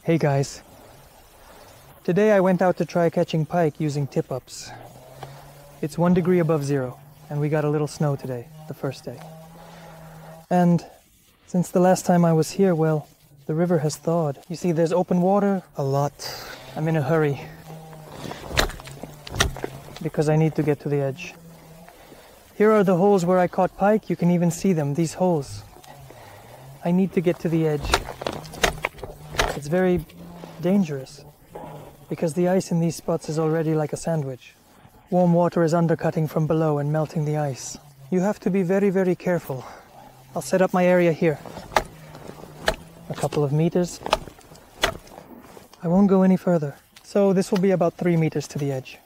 Hey guys, today I went out to try catching pike using tip-ups. It's 1 degree above zero and we got a little snow today, the first day. And since the last time I was here, well, the river has thawed. You see, there's open water a lot. I'm in a hurry because I need to get to the edge. Here are the holes where I caught pike. You can even see them, these holes. I need to get to the edge. It's very dangerous because the ice in these spots is already like a sandwich. Warm water is undercutting from below and melting the ice. You have to be very, very careful. I'll set up my area here. A couple of meters. I won't go any further. So this will be about 3 meters to the edge.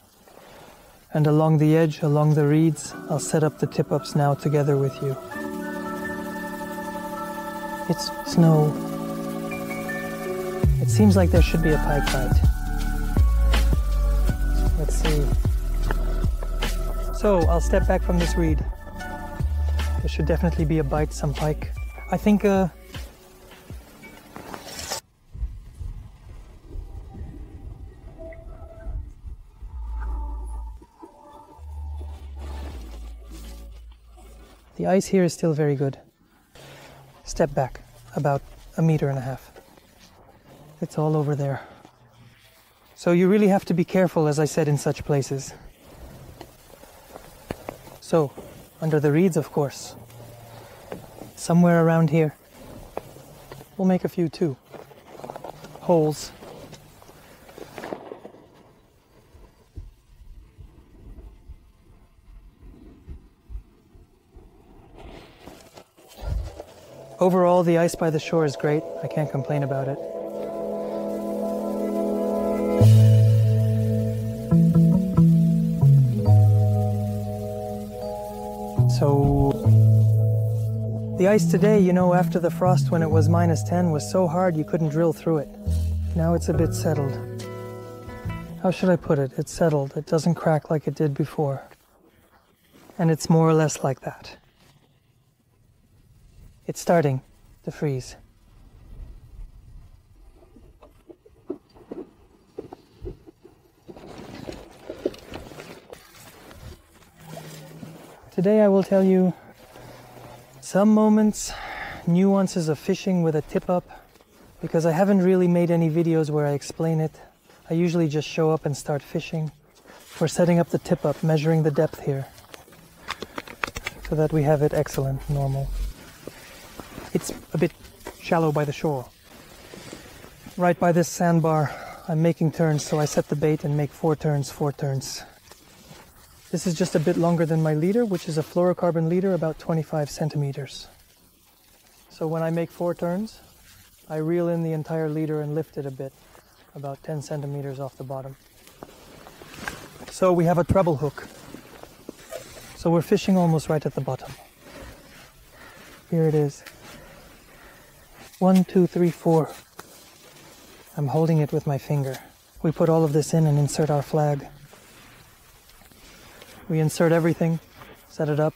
And along the edge, along the reeds, I'll set up the tip-ups now together with you. It's snow. It seems like there should be a pike bite. Let's see. So I'll step back from this reed. There should definitely be a bite, some pike. I think the ice here is still very good. Step back about 1.5 meters. It's all over there. So you really have to be careful, as I said, in such places. So, under the reeds, of course. Somewhere around here. We'll make a few too. Holes. Overall, the ice by the shore is great. I can't complain about it. So, the ice today, you know, after the frost when it was -10 was so hard you couldn't drill through it. Now it's a bit settled. How should I put it? It's settled. It doesn't crack like it did before. And it's more or less like that. It's starting to freeze. Today I will tell you some moments, nuances of fishing with a tip-up, because I haven't really made any videos where I explain it. I usually just show up and start fishing. We're setting up the tip-up, measuring the depth here, so that we have it excellent, normal. It's a bit shallow by the shore. Right by this sandbar, I'm making turns, so I set the bait and make 4 turns, 4 turns. This is just a bit longer than my leader, which is a fluorocarbon leader, about 25 centimeters. So when I make 4 turns, I reel in the entire leader and lift it a bit, about 10 centimeters off the bottom. So we have a treble hook. So we're fishing almost right at the bottom. Here it is. 1, 2, 3, 4. I'm holding it with my finger. We put all of this in and insert our flag. We insert everything, set it up,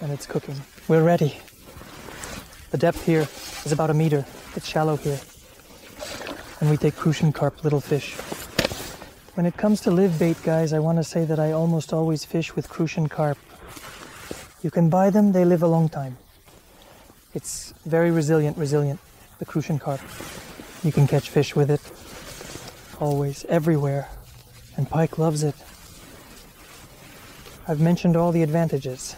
and it's cooking. We're ready. The depth here is about 1 meter. It's shallow here. And we take crucian carp, little fish. When it comes to live bait, guys, I want to say that I almost always fish with crucian carp. You can buy them, they live a long time. It's very resilient, the crucian carp. You can catch fish with it, always, everywhere. And pike loves it. I've mentioned all the advantages.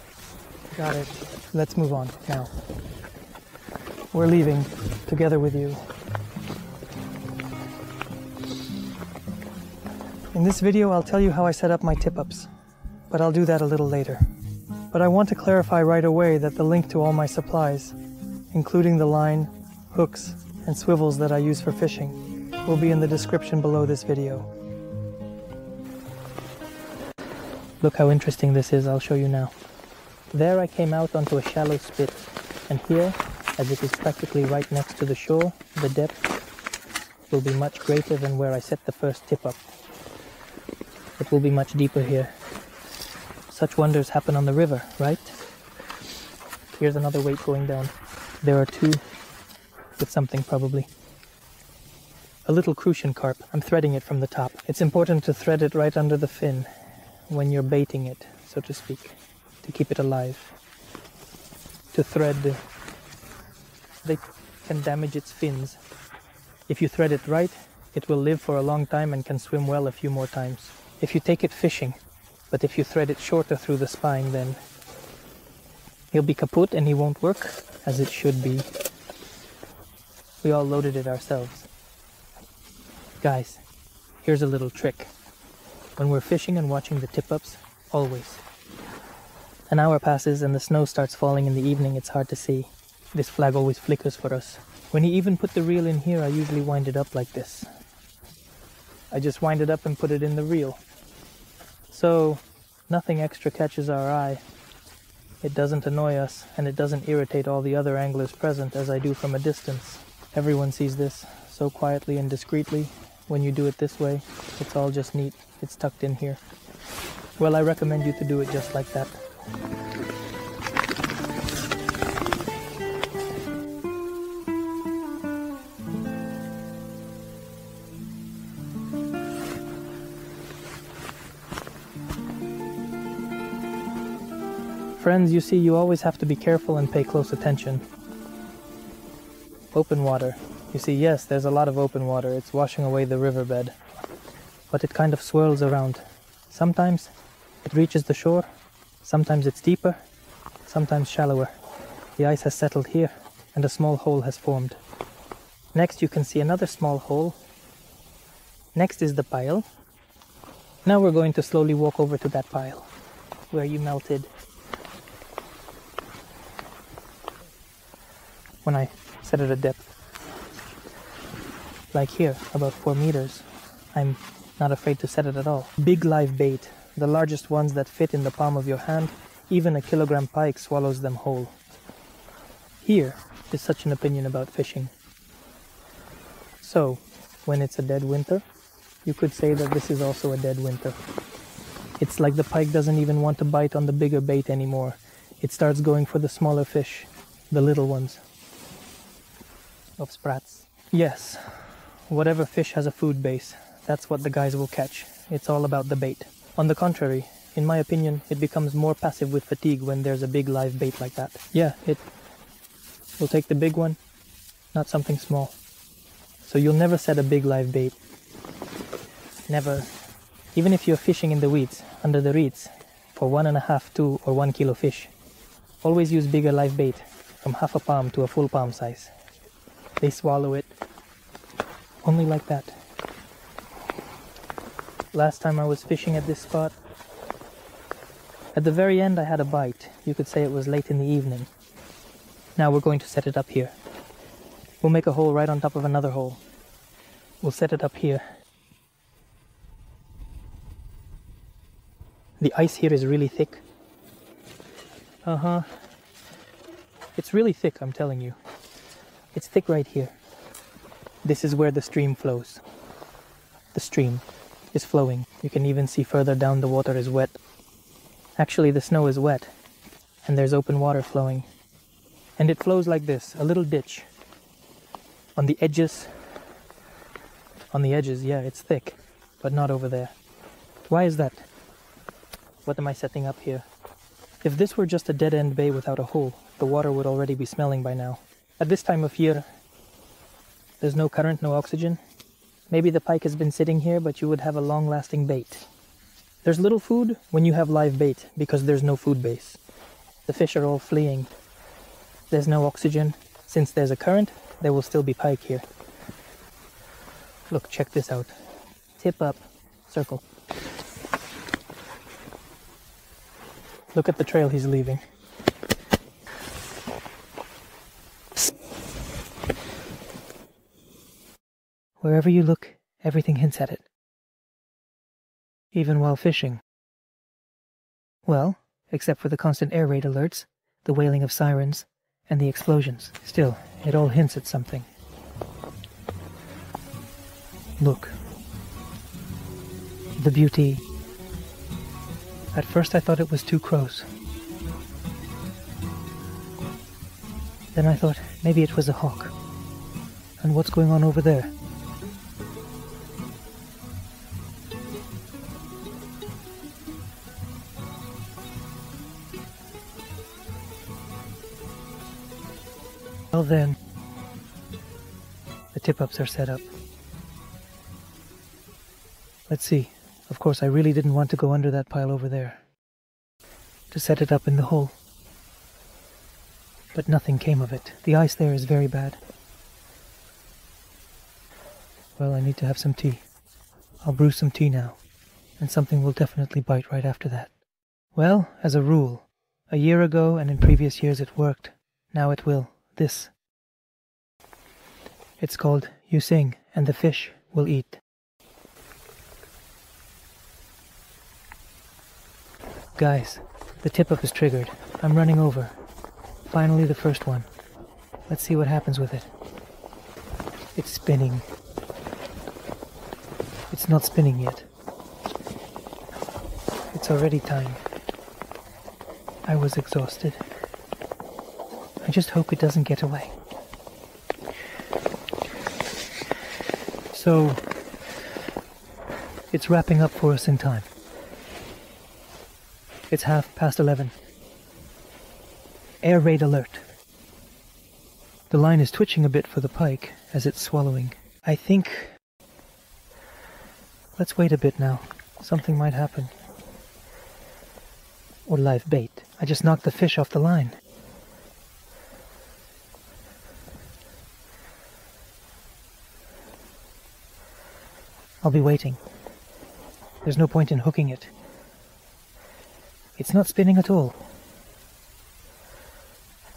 Got it. Let's move on now. We're leaving together with you. In this video, I'll tell you how I set up my tip-ups, but I'll do that a little later. But I want to clarify right away that the link to all my supplies, including the line, hooks, and swivels that I use for fishing, will be in the description below this video. Look how interesting this is, I'll show you now. There I came out onto a shallow spit, and here, as it is practically right next to the shore, the depth will be much greater than where I set the first tip-up. It will be much deeper here. Such wonders happen on the river, right? Here's another weight going down. There are 2 with something probably. a little crucian carp. I'm threading it from the top. It's important to thread it right under the fin when you're baiting it, so to speak, to keep it alive. To thread, they can damage its fins. If you thread it right, it will live for a long time and can swim well a few more times. If you take it fishing, but if you thread it shorter through the spine, then he'll be kaput and he won't work as it should be. We all loaded it ourselves. Guys, here's a little trick. When we're fishing and watching the tip-ups, always. An hour passes and the snow starts falling in the evening, it's hard to see. This flag always flickers for us. When you even put the reel in here, I usually wind it up like this. I just wind it up and put it in the reel. So, nothing extra catches our eye. It doesn't annoy us, and it doesn't irritate all the other anglers present as I do from a distance. Everyone sees this so quietly and discreetly. When you do it this way, it's all just neat. It's tucked in here. Well, I recommend you to do it just like that. Friends, you see, you always have to be careful and pay close attention. Open water. You see, yes, there's a lot of open water. It's washing away the riverbed. But it kind of swirls around. Sometimes it reaches the shore, sometimes it's deeper, sometimes shallower. The ice has settled here, and a small hole has formed. Next you can see another small hole. Next is the pile. Now we're going to slowly walk over to that pile, where you melted. When I set it at depth, like here, about 4 meters, I'm not afraid to set it at all. Big live bait, the largest ones that fit in the palm of your hand, even a kilogram pike swallows them whole. Here is such an opinion about fishing. So, when it's a dead winter, you could say that this is also a dead winter. It's like the pike doesn't even want to bite on the bigger bait anymore. It starts going for the smaller fish, the little ones. Of sprats. Yes, whatever fish has a food base, that's what the guys will catch. It's all about the bait. On the contrary, in my opinion, it becomes more passive with fatigue when there's a big live bait like that. Yeah, it will take the big one, not something small. So you'll never set a big live bait. Never. Even if you're fishing in the weeds, under the reeds, for 1.5, 2 or 1 kilo fish, always use bigger live bait, from half a palm to a full palm size. They swallow it, only like that. Last time I was fishing at this spot, at the very end I had a bite. You could say it was late in the evening. Now we're going to set it up here. We'll make a hole right on top of another hole. We'll set it up here. The ice here is really thick. It's really thick, I'm telling you. It's thick right here. This is where the stream flows. The stream is flowing. You can even see further down the water is wet. Actually, the snow is wet, and there's open water flowing. And it flows like this, a little ditch. On the edges, yeah, it's thick, but not over there. Why is that? What am I setting up here? If this were just a dead-end bay without a hole, the water would already be smelling by now. At this time of year, there's no current, no oxygen. Maybe the pike has been sitting here, but you would have a long-lasting bait. There's little food when you have live bait, because there's no food base. The fish are all fleeing. There's no oxygen. Since there's a current, there will still be pike here. Look, check this out. Tip up, circle. Look at the trail he's leaving. Wherever you look, everything hints at it. Even while fishing. Well, except for the constant air raid alerts, the wailing of sirens, and the explosions. Still, it all hints at something. Look. The beauty. At first I thought it was 2 crows. Then I thought maybe it was a hawk. And what's going on over there? then, the tip-ups are set up. Let's see. Of course, I really didn't want to go under that pile over there to set it up in the hole. But nothing came of it. The ice there is very bad. Well, I need to have some tea. I'll brew some tea now, and something will definitely bite right after that. Well, as a rule, a year ago and in previous years it worked. Now it will. This. It's called AssistanceTV-eng, and the fish will eat. Guys, the tip-up is triggered. I'm running over. Finally the first one. Let's see what happens with it. It's spinning. It's not spinning yet. It's already time. I was exhausted. I just hope it doesn't get away. So, it's wrapping up for us in time. It's 11:30. Air raid alert. The line is twitching a bit for the pike as it's swallowing. I think... Let's wait a bit now. Something might happen. Or live bait. I just knocked the fish off the line. I'll be waiting. There's no point in hooking it. It's not spinning at all.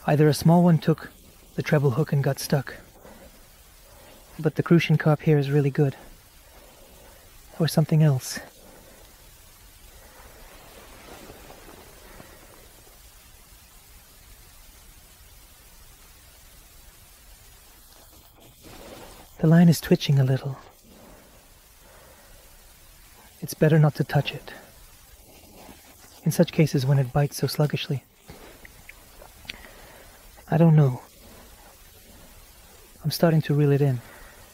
Either a small one took the treble hook and got stuck, but the crucian carp here is really good, or something else. The line is twitching a little. It's better not to touch it. In such cases when it bites so sluggishly. I don't know. I'm starting to reel it in.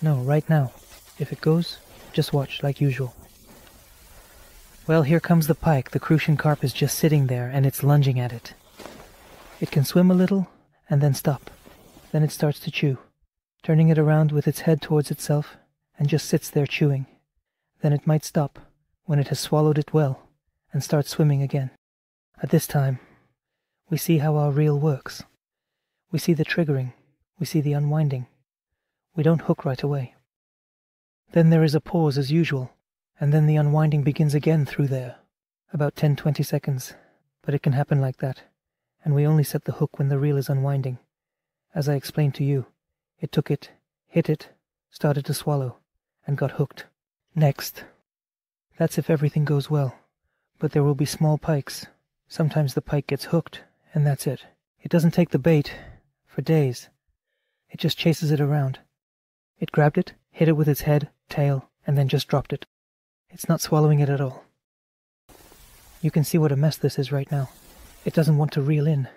No, right now. If it goes, just watch like usual. Well, here comes the pike. The crucian carp is just sitting there and it's lunging at it. It can swim a little and then stop. Then it starts to chew, turning it around with its head towards itself and just sits there chewing. Then it might stop when it has swallowed it well and start swimming again. At this time, we see how our reel works. We see the triggering, we see the unwinding. We don't hook right away. Then there is a pause as usual, and then the unwinding begins again through there. About 10-20 seconds, but it can happen like that, and we only set the hook when the reel is unwinding. As I explained to you, it took it, hit it, started to swallow, and got hooked. Next. That's if everything goes well. But there will be small pikes. Sometimes the pike gets hooked, and that's it. It doesn't take the bait for days. It just chases it around. It grabbed it, hit it with its head, tail, and then just dropped it. It's not swallowing it at all. You can see what a mess this is right now. It doesn't want to reel in.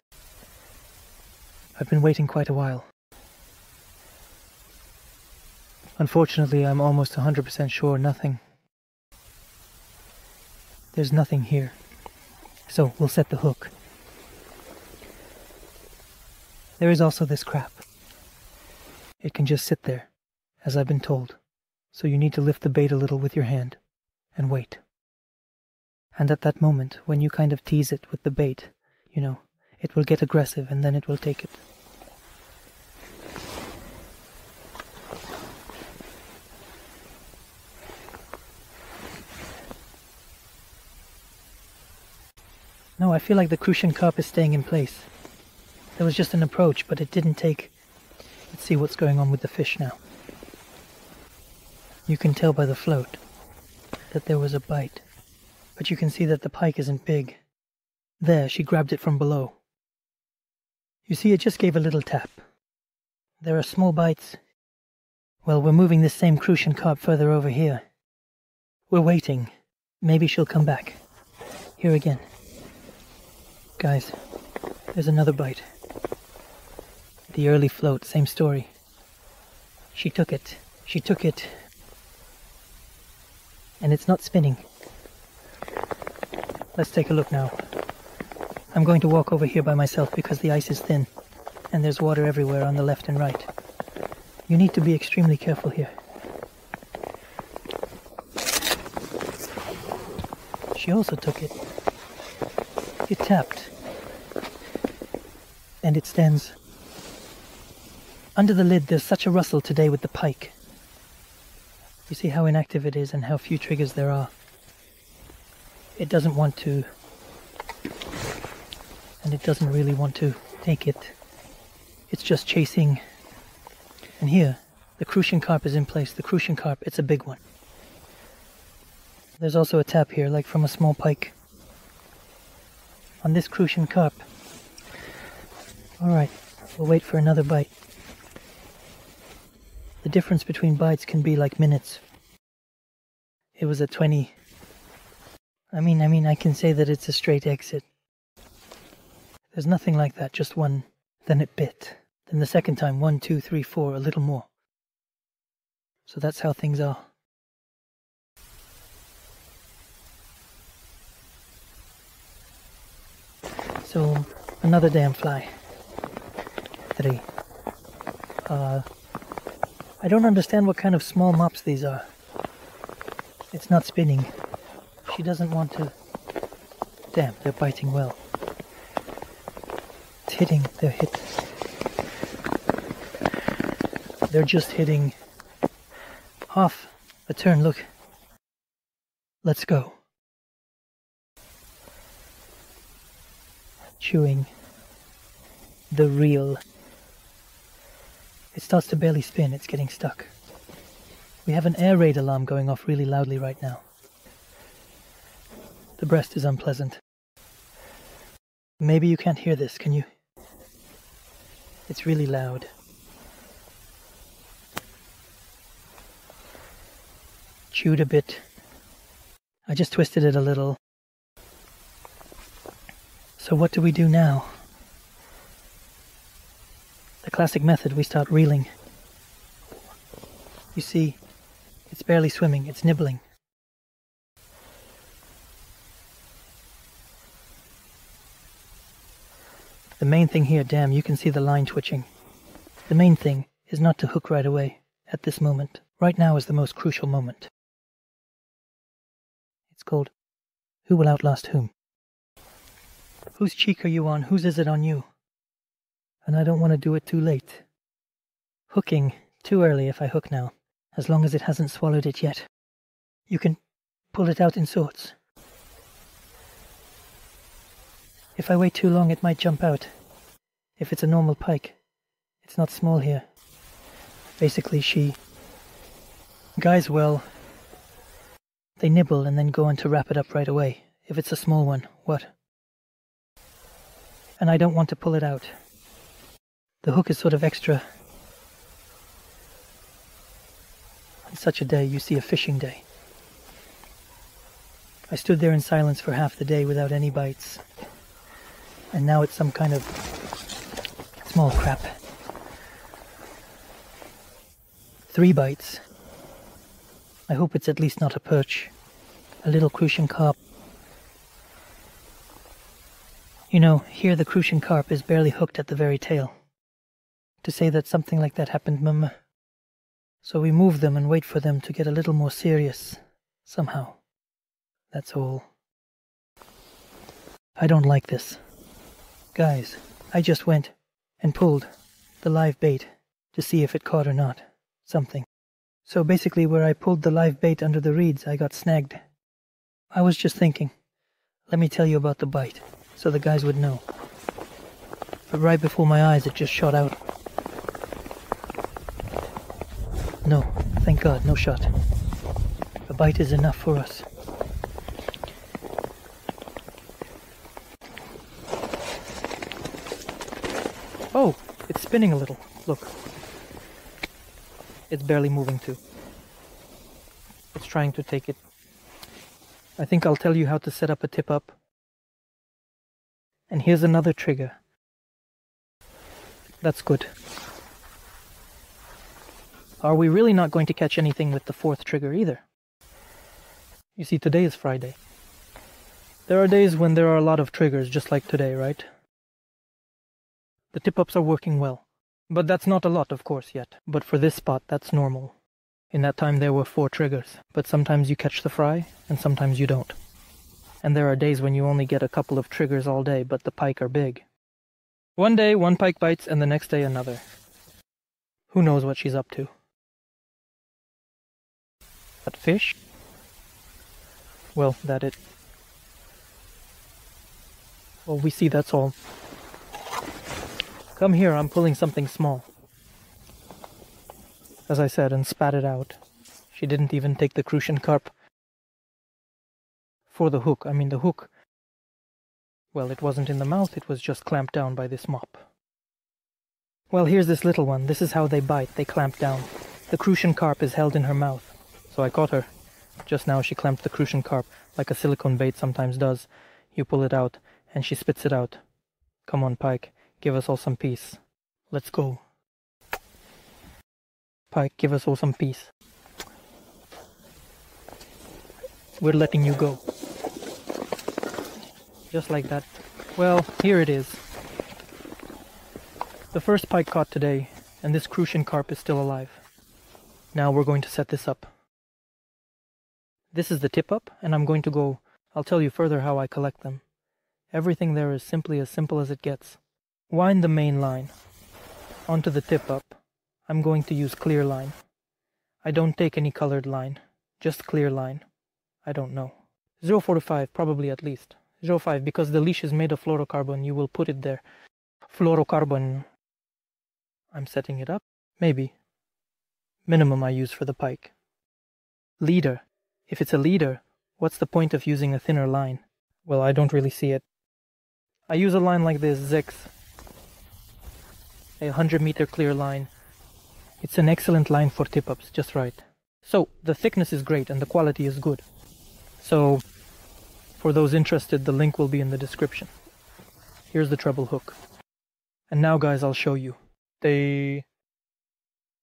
I've been waiting quite a while. Unfortunately, I'm almost 100% sure nothing. There's nothing here. So we'll set the hook. There is also this crap. It can just sit there, as I've been told. So you need to lift the bait a little with your hand and wait. And at that moment, when you kind of tease it with the bait, you know, it will get aggressive and then it will take it. No, I feel like the crucian carp is staying in place. There was just an approach, but it didn't take... Let's see what's going on with the fish now. You can tell by the float that there was a bite, but you can see that the pike isn't big. There, she grabbed it from below. You see, it just gave a little tap. There are small bites. Well, we're moving this same crucian carp further over here. We're waiting. Maybe she'll come back. Here again. Guys, there's another bite. The early float, same story. She took it. She took it. And it's not spinning. Let's take a look now. I'm going to walk over here by myself because the ice is thin. and there's water everywhere on the left and right. You need to be extremely careful here. She also took it. It tapped. And it stands. Under the lid, there's such a rustle today with the pike. You see how inactive it is and how few triggers there are. It doesn't want to, and it doesn't really want to take it. It's just chasing. And here, the crucian carp is in place. The crucian carp, it's a big one. There's also a tap here, like from a small pike. On this crucian carp. Alright, we'll wait for another bite. The difference between bites can be like minutes. It was a 20. I mean, I can say that it's a straight exit. There's nothing like that, just one. Then it bit. Then the second time, 1, 2, 3, 4, a little more. So that's how things are. So, another damn fly. 3. I don't understand what kind of small mops these are. It's not spinning. She doesn't want to... Damn, they're biting well. It's hitting, they're hit. They're just hitting half a turn, look. Let's go. Chewing the reel. It starts to barely spin, it's getting stuck. We have an air raid alarm going off really loudly right now. The breast is unpleasant. Maybe you can't hear this, can you? It's really loud. Chewed a bit. I just twisted it a little. So what do we do now? The classic method, we start reeling. You see, it's barely swimming, it's nibbling. The main thing here, damn, you can see the line twitching. The main thing is not to hook right away, at this moment. Right now is the most crucial moment. It's called, who will outlast whom? Whose cheek are you on? Whose is it on you? And I don't want to do it too late. Hooking, too early if I hook now, as long as it hasn't swallowed it yet. You can pull it out in sorts. If I wait too long, it might jump out. If it's a normal pike, it's not small here. Basically, guys, well, they nibble and then go on to wrap it up right away. If it's a small one, what? And I don't want to pull it out. The hook is sort of extra. On such a day, you see a fishing day. I stood there in silence for half the day without any bites. And now it's some kind of small crap. 3 bites. I hope it's at least not a perch. A little crucian carp. You know, here the crucian carp is barely hooked at the very tail. To say that something like that happened, Mama. So we move them and wait for them to get a little more serious. Somehow. That's all. I don't like this. Guys, I just went and pulled the live bait to see if it caught or not. Something. So basically where I pulled the live bait under the reeds, I got snagged. I was just thinking, let me tell you about the bite, so the guys would know. But right before my eyes it just shot out. No, thank God, no shot. A bite is enough for us. Oh, it's spinning a little. Look. It's barely moving too. It's trying to take it. I think I'll tell you how to set up a tip up. And here's another trigger. That's good. Are we really not going to catch anything with the 4th trigger either? You see, today is Friday. There are days when there are a lot of triggers, just like today, right? The tip-ups are working well. But that's not a lot, of course, yet. But for this spot, that's normal. In that time there were 4 triggers, but sometimes you catch the fry, and sometimes you don't. And there are days when you only get a couple of triggers all day, but the pike are big. One day, one pike bites, and the next day another. Who knows what she's up to? That fish? Well, that it. Well, we see that's all. Come here, I'm pulling something small. As I said, and spat it out. She didn't even take the crucian carp for the hook. I mean, the hook, well, it wasn't in the mouth, it was just clamped down by this mop. Well, here's this little one. This is how they bite. They clamp down. The crucian carp is held in her mouth. So I caught her. Just now she clamped the crucian carp, like a silicone bait sometimes does. You pull it out, and she spits it out. Come on, Pike. Give us all some peace. Let's go. Pike, give us all some peace. We're letting you go. Just like that. Well, here it is. The first pike caught today, and this crucian carp is still alive. Now we're going to set this up. This is the tip-up, and I'm going to go... I'll tell you further how I collect them. Everything there is simply as simple as it gets. Wind the main line onto the tip-up. I'm going to use clear line. I don't take any colored line, just clear line. I don't know. 0.4 to 5, probably at least. 0.5, because the leash is made of fluorocarbon, you will put it there. Fluorocarbon. I'm setting it up? Maybe. Minimum I use for the pike. Leader. If it's a leader, what's the point of using a thinner line? Well, I don't really see it. I use a line like this, 6. A 100-meter clear line. It's an excellent line for tip-ups, just right. So, the thickness is great and the quality is good. So, for those interested, the link will be in the description. Here's the treble hook. And now, guys, I'll show you. They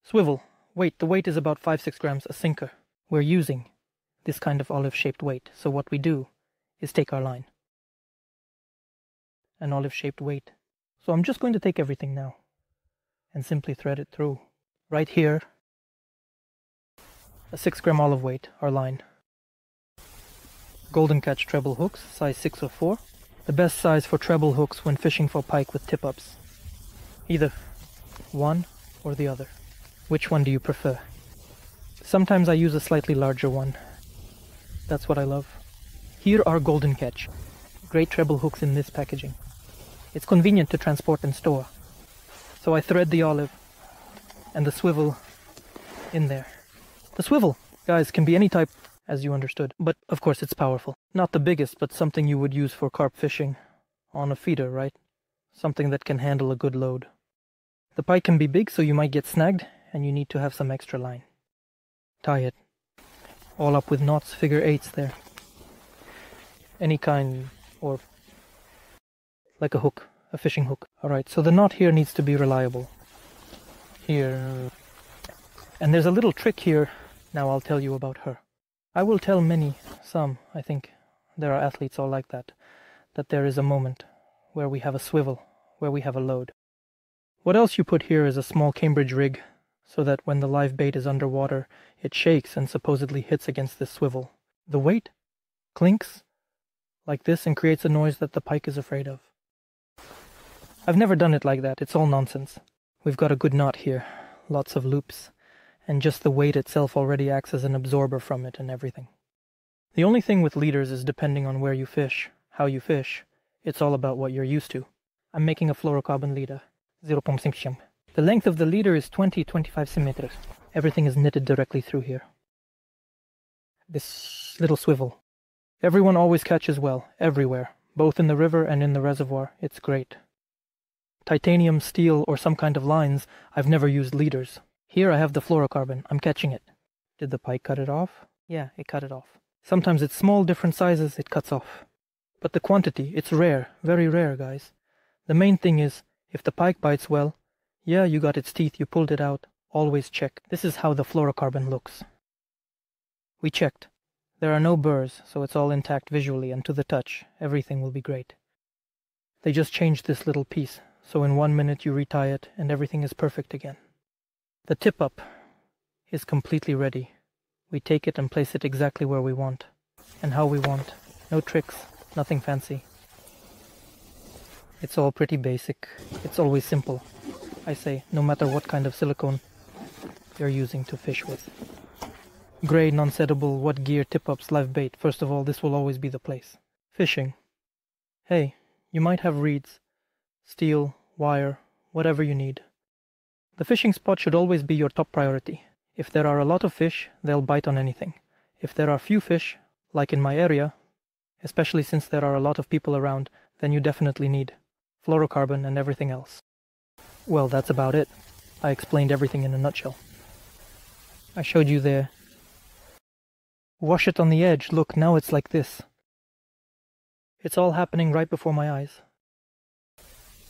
swivel. Weight. The weight is about 5-6 grams, a sinker. We're using this kind of olive-shaped weight. So what we do is take our line. An olive-shaped weight. So I'm just going to take everything now and simply thread it through. Right here, a 6-gram olive weight, our line. Golden Catch treble hooks, size 6 or 4. The best size for treble hooks when fishing for pike with tip-ups. Either one or the other. Which one do you prefer? Sometimes I use a slightly larger one. That's what I love. Here are Golden Catch. Great treble hooks in this packaging. It's convenient to transport and store. So I thread the olive and the swivel in there. The swivel, guys, can be any type, as you understood, but of course it's powerful. Not the biggest, but something you would use for carp fishing on a feeder, right? Something that can handle a good load. The pike can be big, so you might get snagged, and you need to have some extra line. Tie it. All up with knots, figure 8s there. Any kind, or like a hook, a fishing hook. Alright, so the knot here needs to be reliable. Here. And there's a little trick here. Now I'll tell you about her. I will tell some, I think, there are athletes all like that there is a moment where we have a swivel, where we have a load. What else you put here is a small Cambridge rig, so that when the live bait is underwater, it shakes and supposedly hits against this swivel. The weight clinks like this and creates a noise that the pike is afraid of. I've never done it like that, it's all nonsense. We've got a good knot here, lots of loops, and just the weight itself already acts as an absorber from it and everything. The only thing with leaders is depending on where you fish, how you fish, it's all about what you're used to. I'm making a fluorocarbon leader, 0.5. The length of the leader is 20-25 centimeters. Everything is knitted directly through here. This little swivel. Everyone always catches well, everywhere, both in the river and in the reservoir. It's great. Titanium, steel, or some kind of lines, I've never used leaders. Here I have the fluorocarbon. I'm catching it. Did the pike cut it off? Yeah, it cut it off. Sometimes it's small, different sizes, it cuts off. But the quantity, it's rare, very rare, guys. The main thing is, if the pike bites well, yeah, you got its teeth, you pulled it out, always check. This is how the fluorocarbon looks. We checked. There are no burrs, so it's all intact visually and to the touch. Everything will be great. They just changed this little piece, So in 1 minute you retie it and everything is perfect again. The tip up is completely ready. We take it and place it exactly where we want and how we want. No tricks, nothing fancy. It's all pretty basic. It's always simple. I say, no matter what kind of silicone you're using to fish with. Gray, non-settable, what gear, tip-ups, live bait. First of all, this will always be the place. Fishing. Hey, you might have reeds, steel, wire, whatever you need. The fishing spot should always be your top priority. If there are a lot of fish, they'll bite on anything. If there are few fish, like in my area, especially since there are a lot of people around, then you definitely need fluorocarbon and everything else. Well, that's about it. I explained everything in a nutshell. I showed you there. Wash it on the edge. Look, now it's like this. It's all happening right before my eyes.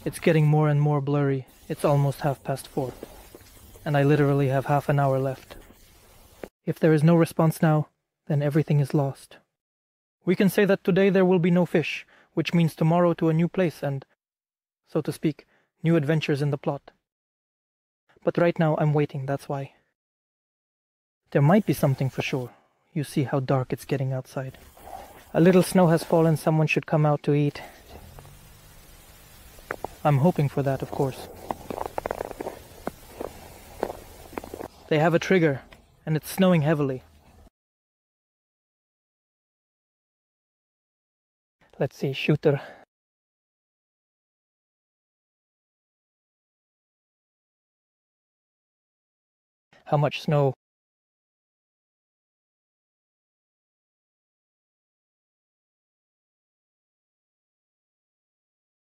It's getting more and more blurry. It's almost 4:30. And I literally have half an hour left. If there is no response now, then everything is lost. We can say that today there will be no fish, which means tomorrow to a new place and, so to speak, new adventures in the plot. But right now I'm waiting, that's why. There might be something for sure. You see how dark it's getting outside. A little snow has fallen, someone should come out to eat. I'm hoping for that, of course. They have a trigger, and it's snowing heavily. Let's see, shooter. How much snow?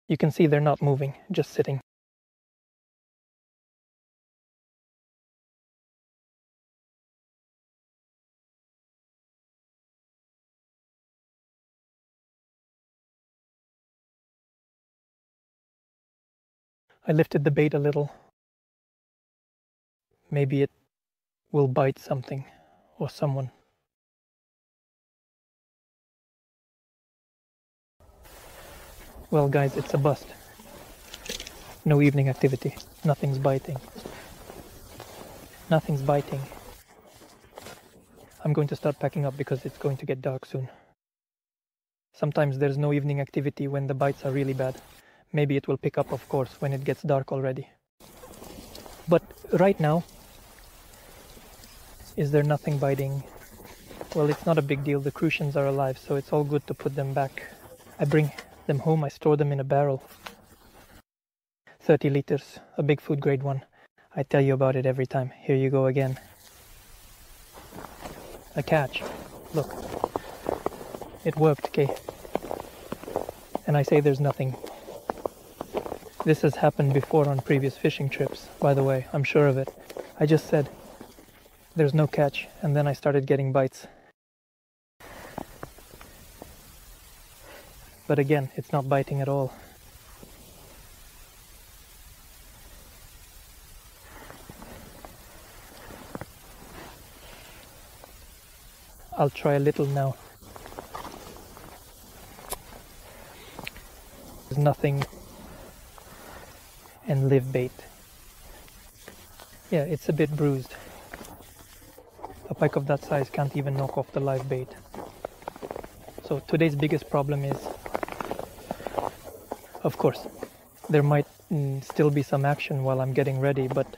You can see they're not moving, just sitting. I lifted the bait a little. Maybe it will bite something or someone. Well, guys, it's a bust. No evening activity. Nothing's biting. Nothing's biting. I'm going to start packing up because it's going to get dark soon. Sometimes there's no evening activity when the bites are really bad. Maybe it will pick up, of course, when it gets dark already. But right now, is there nothing biting? Well, it's not a big deal. The crucians are alive, so it's all good to put them back. I bring them home, I store them in a barrel. 30 liters, a big food grade one. I tell you about it every time. Here you go again. A catch. Look. It worked, okay? And I say there's nothing. This has happened before on previous fishing trips, by the way, I'm sure of it. I just said there's no catch, and then I started getting bites. But again, it's not biting at all. I'll try a little now. There's nothing. And live bait. Yeah, it's a bit bruised. A pike of that size can't even knock off the live bait. So today's biggest problem is, of course, there might still be some action while I'm getting ready, but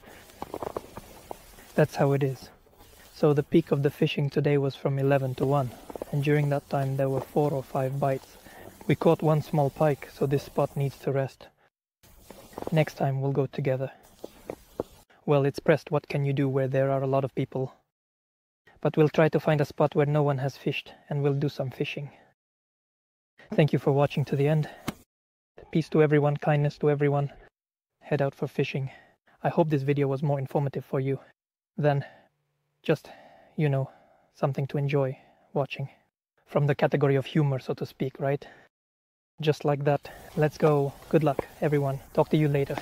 that's how it is. So the peak of the fishing today was from 11 to 1, and during that time there were 4 or 5 bites. We caught one small pike, so this spot needs to rest. Next time we'll go together. Well, it's pressed, what can you do where there are a lot of people? But we'll try to find a spot where no one has fished, and we'll do some fishing. Thank you for watching to the end. Peace to everyone, kindness to everyone. Head out for fishing. I hope this video was more informative for you than just, you know, something to enjoy watching. From the category of humor, so to speak, right? Just like that. Let's go. Good luck, everyone. Talk to you later.